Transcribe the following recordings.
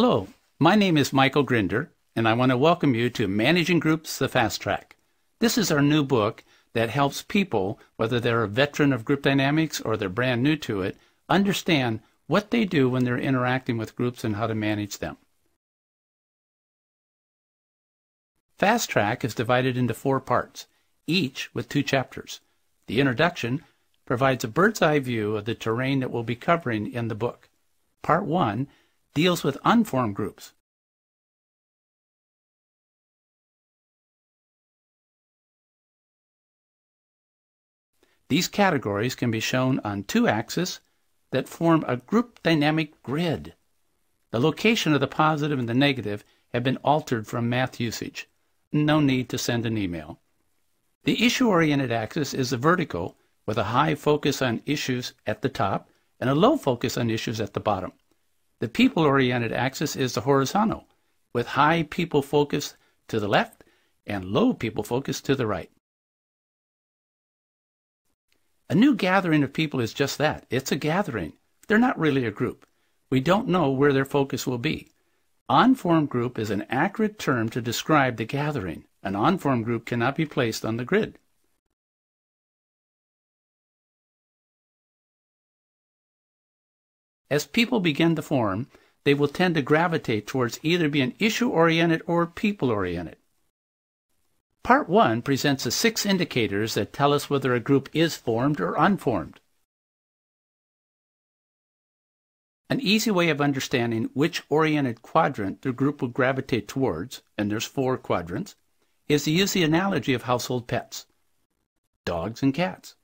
Hello, my name is Michael Grinder, and I want to welcome you to Managing Groups, the Fast Track. This is our new book that helps people, whether they're a veteran of group dynamics or they're brand new to it, understand what they do when they're interacting with groups and how to manage them. Fast Track is divided into 4 parts, each with 2 chapters. The introduction provides a bird's-eye view of the terrain that we'll be covering in the book. Part 1 deals with unformed groups. These categories can be shown on 2 axes that form a group dynamic grid. The location of the positive and the negative have been altered from math usage. No need to send an email. The issue-oriented axis is the vertical, with a high focus on issues at the top and a low focus on issues at the bottom. The people-oriented axis is the horizontal, with high people focus to the left and low people focus to the right. A new gathering of people is just that. It's a gathering. They're not really a group. We don't know where their focus will be. Unformed group is an accurate term to describe the gathering. An unformed group cannot be placed on the grid. As people begin to form, they will tend to gravitate towards either being issue-oriented or people-oriented. Part 1 presents the 6 indicators that tell us whether a group is formed or unformed. An easy way of understanding which oriented quadrant the group will gravitate towards, and there's 4 quadrants, is to use the analogy of household pets. Dogs and cats.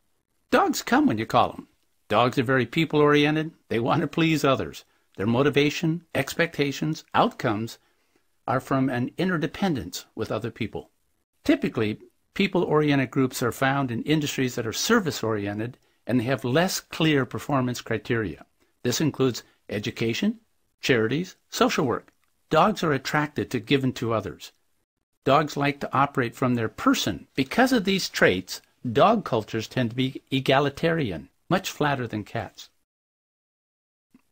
Dogs come when you call them. Dogs are very people-oriented. They want to please others. Their motivation, expectations, outcomes are from an interdependence with other people. Typically, people-oriented groups are found in industries that are service-oriented and they have less clear performance criteria. This includes education, charities, social work. Dogs are attracted to giving to others. Dogs like to operate from their person. Because of these traits, dog cultures tend to be egalitarian, much flatter than cats.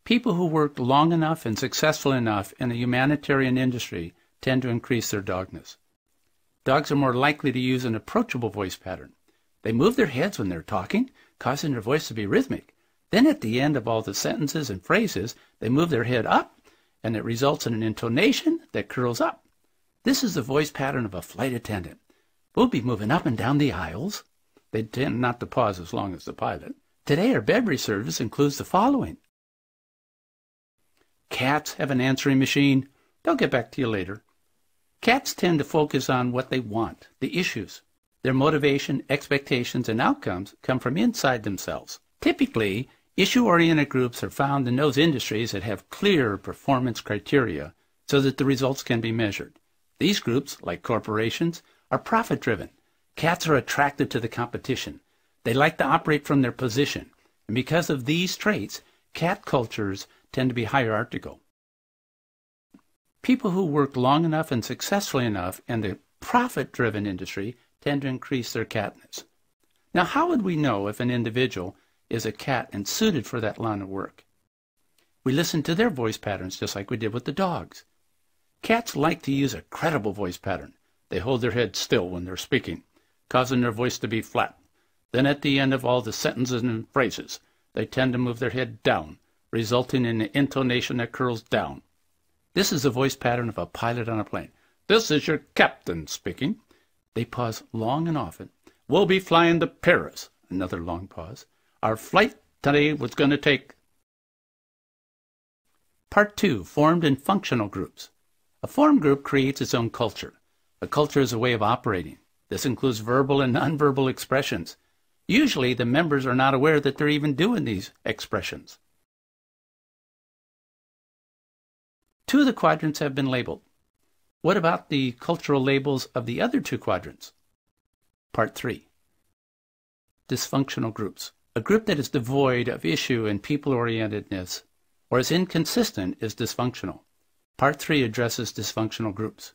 People who work long enough and successful enough in a humanitarian industry tend to increase their dogness. Dogs are more likely to use an approachable voice pattern. They move their heads when they're talking, causing their voice to be rhythmic. Then at the end of all the sentences and phrases, they move their head up, and it results in an intonation that curls up. This is the voice pattern of a flight attendant. We'll be moving up and down the aisles. They tend not to pause as long as the pilot. Today, our beverage service includes the following. Cats have an answering machine. They'll get back to you later. Cats tend to focus on what they want, the issues. Their motivation, expectations, and outcomes come from inside themselves. Typically, issue-oriented groups are found in those industries that have clear performance criteria so that the results can be measured. These groups, like corporations, are profit-driven. Cats are attracted to the competition. They like to operate from their position, and because of these traits, cat cultures tend to be hierarchical. People who work long enough and successfully enough in the profit-driven industry tend to increase their catness. Now, how would we know if an individual is a cat and suited for that line of work? We listen to their voice patterns just like we did with the dogs. Cats like to use a credible voice pattern. They hold their head still when they're speaking, causing their voice to be flat. Then at the end of all the sentences and phrases, they tend to move their head down, resulting in an intonation that curls down. This is the voice pattern of a pilot on a plane. This is your captain speaking. They pause long and often. We'll be flying to Paris. Another long pause. Our flight today was going to take... Part 2, formed and functional groups. A formed group creates its own culture. A culture is a way of operating. This includes verbal and nonverbal expressions. Usually, the members are not aware that they're even doing these expressions. 2 of the quadrants have been labeled. What about the cultural labels of the other 2 quadrants? Part 3. Dysfunctional groups. A group that is devoid of issue and people-orientedness or is inconsistent is dysfunctional. Part 3 addresses dysfunctional groups.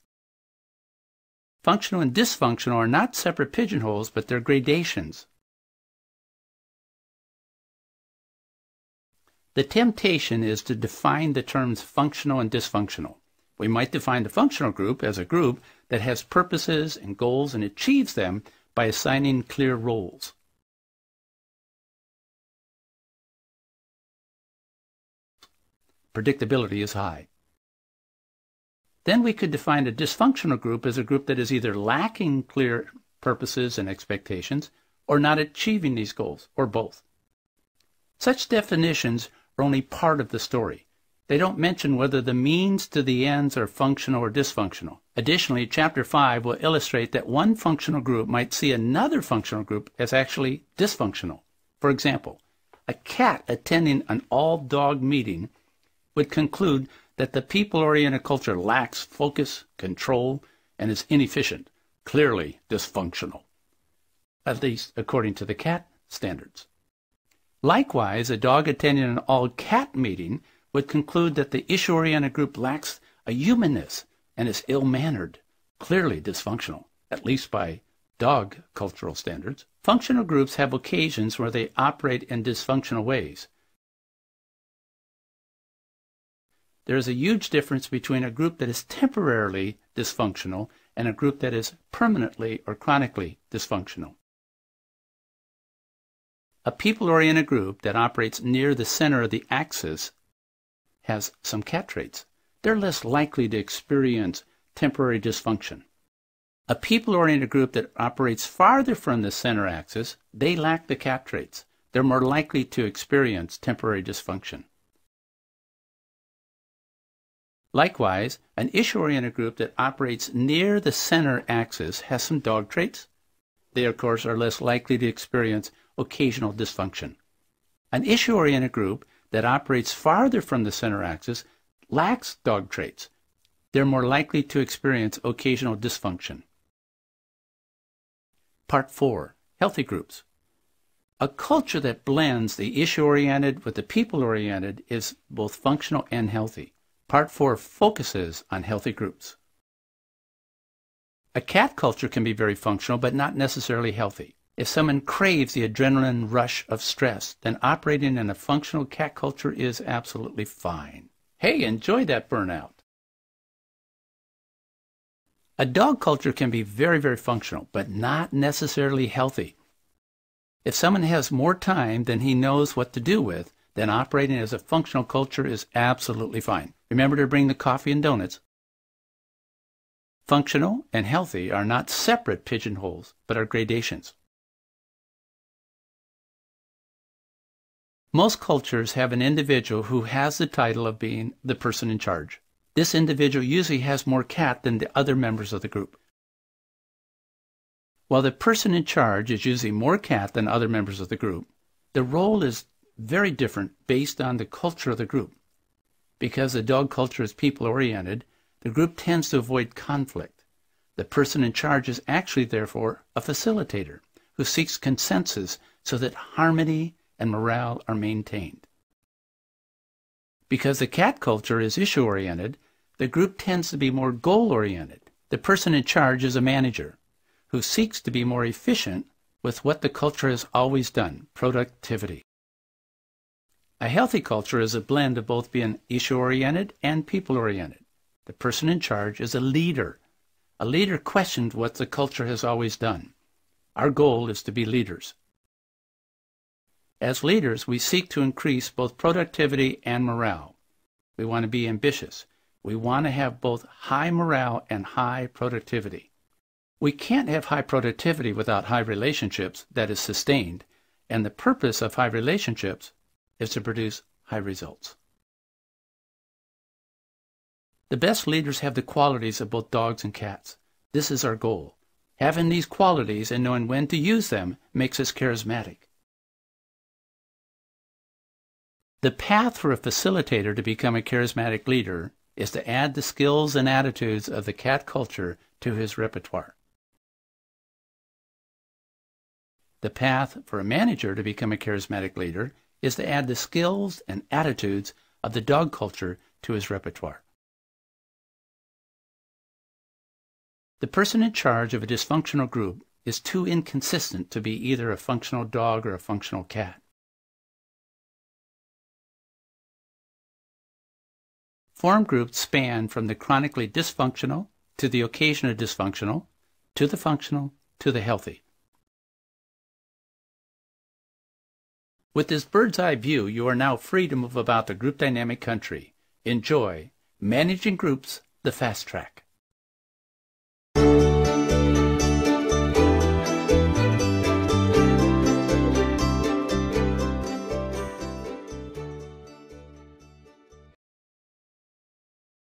Functional and dysfunctional are not separate pigeonholes, but they're gradations. The temptation is to define the terms functional and dysfunctional. We might define the functional group as a group that has purposes and goals and achieves them by assigning clear roles. Predictability is high. Then we could define a dysfunctional group as a group that is either lacking clear purposes and expectations or not achieving these goals, or both. Such definitions are only part of the story. They don't mention whether the means to the ends are functional or dysfunctional. Additionally, Chapter 5 will illustrate that one functional group might see another functional group as actually dysfunctional. For example, a cat attending an all-dog meeting would conclude that the people-oriented culture lacks focus, control, and is inefficient, clearly dysfunctional, at least according to the cat standards. Likewise, a dog attending an all-cat meeting would conclude that the issue-oriented group lacks a humanness and is ill-mannered, clearly dysfunctional, at least by dog cultural standards. Functional groups have occasions where they operate in dysfunctional ways. There is a huge difference between a group that is temporarily dysfunctional and a group that is permanently or chronically dysfunctional. A people-oriented group that operates near the center of the axis has some cat traits. They're less likely to experience temporary dysfunction. A people-oriented group that operates farther from the center axis, they lack the cat traits. They're more likely to experience temporary dysfunction. Likewise, an issue-oriented group that operates near the center axis has some dog traits. They, of course, are less likely to experience occasional dysfunction. An issue-oriented group that operates farther from the center axis lacks dog traits. They're more likely to experience occasional dysfunction. Part 4. Healthy groups. A culture that blends the issue-oriented with the people-oriented is both functional and healthy. Part 4 focuses on healthy groups. A cat culture can be very functional, but not necessarily healthy. If someone craves the adrenaline rush of stress, then operating in a functional cat culture is absolutely fine. Hey, enjoy that burnout. A dog culture can be very, very functional, but not necessarily healthy. If someone has more time than he knows what to do with, then operating as a functional culture is absolutely fine. Remember to bring the coffee and donuts. Functional and healthy are not separate pigeonholes, but are gradations. Most cultures have an individual who has the title of being the person in charge. This individual usually has more cat than the other members of the group. While the person in charge is usually more cat than other members of the group, the role is very different based on the culture of the group. Because the dog culture is people-oriented, the group tends to avoid conflict. The person in charge is actually, therefore, a facilitator who seeks consensus so that harmony and morale are maintained. Because the cat culture is issue-oriented, the group tends to be more goal-oriented. The person in charge is a manager who seeks to be more efficient with what the culture has always done, productivity. A healthy culture is a blend of both being issue-oriented and people-oriented. The person in charge is a leader. A leader questions what the culture has always done. Our goal is to be leaders. As leaders, we seek to increase both productivity and morale. We want to be ambitious. We want to have both high morale and high productivity. We can't have high productivity without high relationships that is sustained, and the purpose of high relationships is to produce high results. The best leaders have the qualities of both dogs and cats. This is our goal. Having these qualities and knowing when to use them makes us charismatic. The path for a facilitator to become a charismatic leader is to add the skills and attitudes of the cat culture to his repertoire. The path for a manager to become a charismatic leader is to add the skills and attitudes of the dog culture to his repertoire. The person in charge of a dysfunctional group is too inconsistent to be either a functional dog or a functional cat. Form groups span from the chronically dysfunctional to the occasionally dysfunctional to the functional to the healthy. With this bird's eye view, you are now free to move about the group dynamic country. Enjoy Managing Groups, the Fast Track.